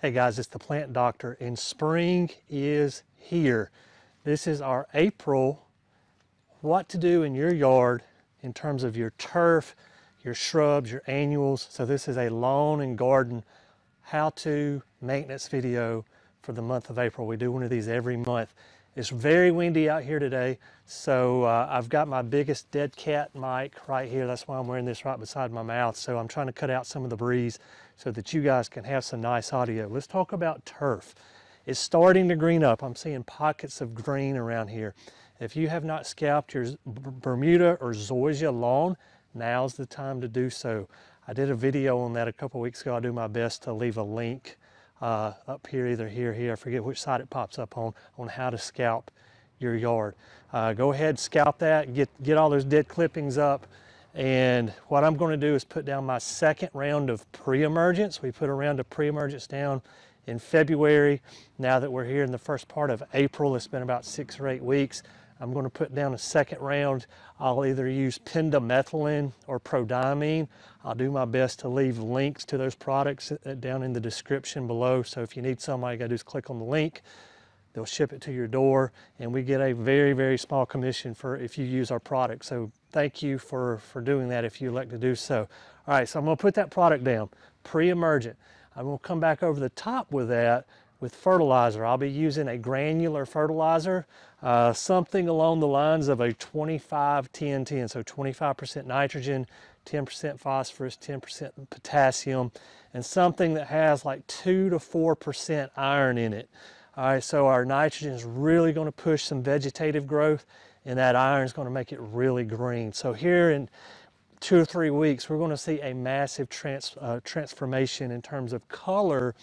Hey guys, it's the Plant Doctor and spring is here. This is our April what to do in your yard in terms of your turf, your shrubs, your annuals. So this is a lawn and garden how-to maintenance video for the month of April. We do one of these every month. It's very windy out here today, so I've got my biggest dead cat mic right here. That's why I'm wearing this right beside my mouth. So I'm trying to cut out some of the breeze so that you guys can have some nice audio. Let's talk about turf. It's starting to green up. I'm seeing pockets of green around here. If you have not scalped your Bermuda or zoysia lawn, now's the time to do so. I did a video on that a couple weeks ago. I'll do my best to leave a link up here, either here, I forget which side it pops up on how to scalp your yard. Go ahead, scalp that, get all those dead clippings up. And what I'm going to do is put down my second round of pre-emergence. We put a round of pre-emergence down in February. Now that we're here in the first part of April, it's been about 6 or 8 weeks. I'm going to put down a second round. I'll either use pendimethalin or prodiamine. I'll do my best to leave links to those products down in the description below. So if you need some, all you gotta do is click on the link. They'll ship it to your door, and we get a very, very small commission for if you use our product. So thank you for doing that if you elect to do so. All right, so I'm gonna put that product down, pre-emergent. I'm gonna come back over the top with that with fertilizer. I'll be using a granular fertilizer, something along the lines of a 25-10-10, so 25% nitrogen, 10% phosphorus, 10% potassium, and something that has like 2 to 4% iron in it. All right, so our nitrogen is really going to push some vegetative growth, and that iron is going to make it really green. So here in 2 or 3 weeks, we're going to see a massive transformation in terms of color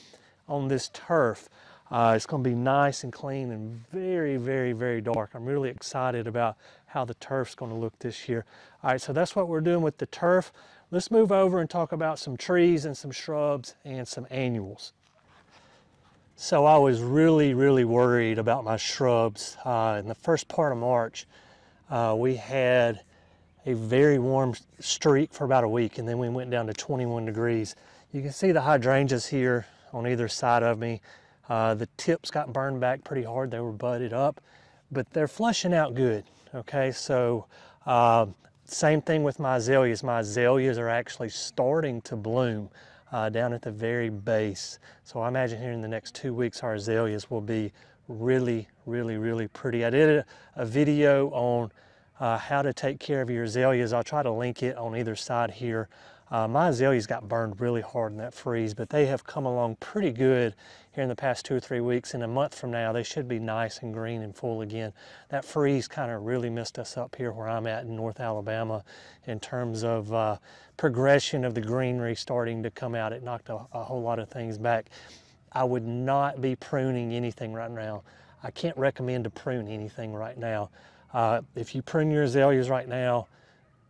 on this turf. It's going to be nice and clean and very, very, very dark. I'm really excited about how the turf's going to look this year. All right, so that's what we're doing with the turf. Let's move over and talk about some trees and some shrubs and some annuals. So I was really, really worried about my shrubs. In the first part of March, we had a very warm streak for about a week, and then we went down to 21 degrees. You can see the hydrangeas here on either side of me. The tips got burned back pretty hard. They were budded up, but they're flushing out good. Okay, so same thing with my azaleas. My azaleas are actually starting to bloom down at the very base. So I imagine here in the next 2 weeks, our azaleas will be really, really, really pretty. I did a video on how to take care of your azaleas. I'll try to link it on either side here. My azaleas got burned really hard in that freeze, but they have come along pretty good here in the past 2 or 3 weeks. In a month from now, they should be nice and green and full again. That freeze kind of really messed us up here where I'm at in North Alabama in terms of progression of the greenery starting to come out. It knocked a whole lot of things back. I would not be pruning anything right now. I can't recommend to prune anything right now. If you prune your azaleas right now,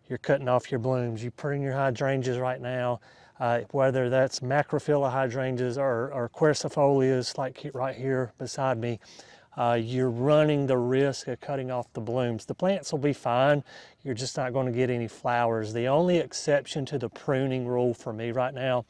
you're cutting off your blooms. You prune your hydrangeas right now, whether that's macrophylla hydrangeas or quercifolias like right here beside me, you're running the risk of cutting off the blooms. The plants will be fine. You're just not going to get any flowers. The only exception to the pruning rule for me right now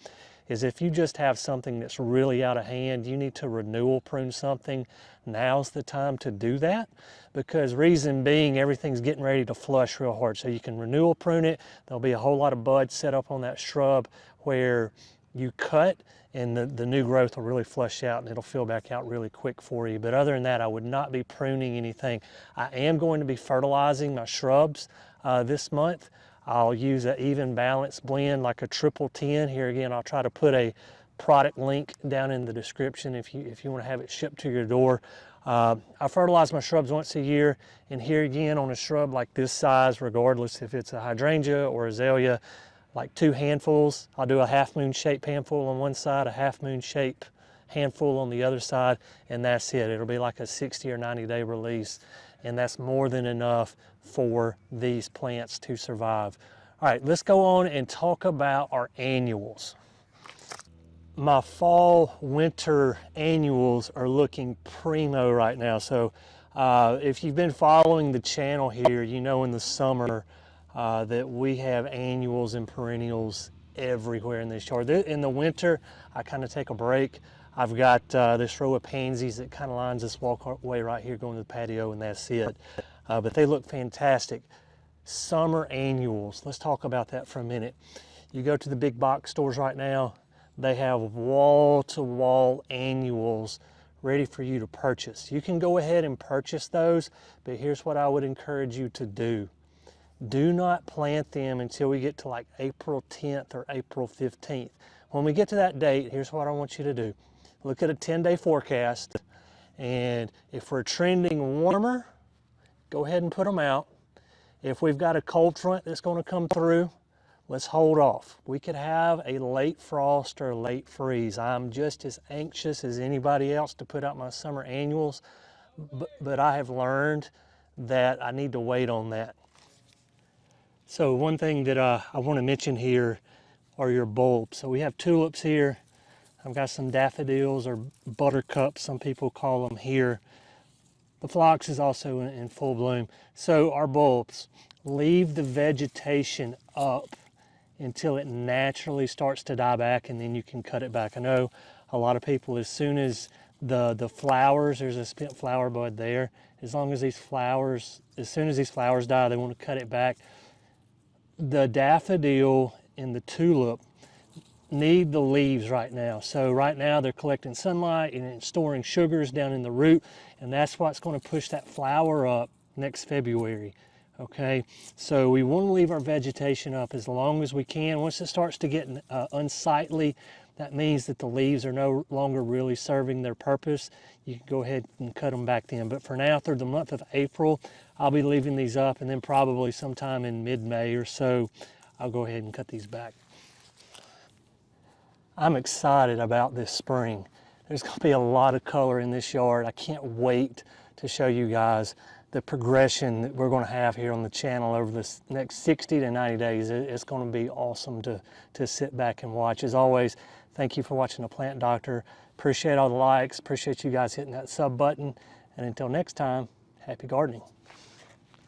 is if you just have something that's really out of hand, you need to renewal prune something, now's the time to do that, because reason being, everything's getting ready to flush real hard. So you can renewal prune it. There'll be a whole lot of buds set up on that shrub where you cut, and the new growth will really flush out and it'll fill back out really quick for you. But other than that, I would not be pruning anything. I am going to be fertilizing my shrubs this month. I'll use an even balance blend like a 10-10. Here again, I'll try to put a product link down in the description if you want to have it shipped to your door. I fertilize my shrubs once a year, and here again on a shrub like this size, regardless if it's a hydrangea or azalea, like 2 handfuls. I'll do a half-moon shape handful on one side, a half-moon shape handful on the other side, and that's it. It'll be like a 60 or 90-day release, and that's more than enough for these plants to survive. All right, let's go on and talk about our annuals. My fall winter annuals are looking primo right now. So if you've been following the channel here, you know in the summer that we have annuals and perennials everywhere in this yard. In the winter, I kind of take a break. I've got this row of pansies that kind of lines this walkway right here going to the patio, and that's it. But they look fantastic. Summer annuals, let's talk about that for a minute. You go to the big box stores right now, they have wall-to-wall annuals ready for you to purchase. You can go ahead and purchase those, but here's what I would encourage you to do. Do not plant them until we get to like April 10th or April 15th. When we get to that date, here's what I want you to do. Look at a 10-day forecast, and if we're trending warmer, go ahead and put them out. If we've got a cold front that's going to come through, let's hold off. We could have a late frost or a late freeze. I'm just as anxious as anybody else to put out my summer annuals, but I have learned that I need to wait on that. So one thing that I want to mention here are your bulbs. So we have tulips here. I've got some daffodils or buttercups, some people call them here. The phlox is also in full bloom. So our bulbs, leave the vegetation up until it naturally starts to die back, and then you can cut it back. I know a lot of people, as soon as the flowers, there's a spent flower bud there, as soon as these flowers die, they want to cut it back. The daffodil and the tulip need the leaves right now. So right now they're collecting sunlight and storing sugars down in the root, and that's what's going to push that flower up next February. Okay, so we want to leave our vegetation up as long as we can. Once it starts to get unsightly, that means that the leaves are no longer really serving their purpose. You can go ahead and cut them back then. But for now, through the month of April, I'll be leaving these up, and then probably sometime in mid-May or so, I'll go ahead and cut these back. I'm excited about this spring. There's going to be a lot of color in this yard. I can't wait to show you guys the progression that we're going to have here on the channel over this next 60 to 90 days. It's going to be awesome to sit back and watch. As always, thank you for watching The Plant Doctor. Appreciate all the likes. Appreciate you guys hitting that sub button. And until next time, happy gardening.